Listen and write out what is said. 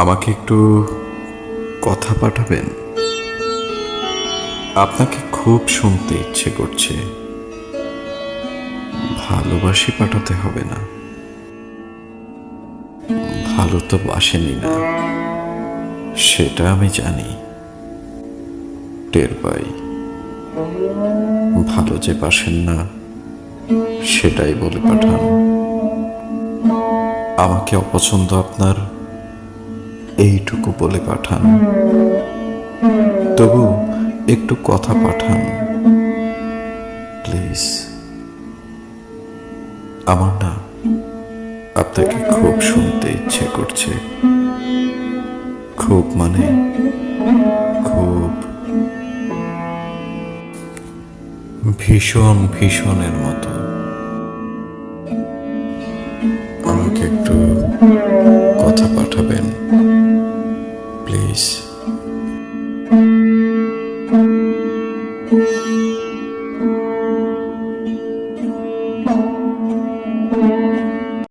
আমাকে একটু কথা পাঠাবেন? আপনাকে খুব শুনতে ইচ্ছে করছে। ভালোবাসি পাঠাতে হবে না, ভালো তো বাসেনি না, সেটা আমি জানি, টের পাই। ভালো যে বাসেন না সেটাই বলে পাঠান। আমাকে অপছন্দ আপনার এইটুকু বলে পাঠান, তবু একটু কথা পাঠান প্লিজ। আমার না আপনাকে খুব শুনতে ইচ্ছে করছে, খুব মানে খুব, ভীষণ ভীষণের মতো। আমাকে একটু কথা পাঠাবেন প্লিজ।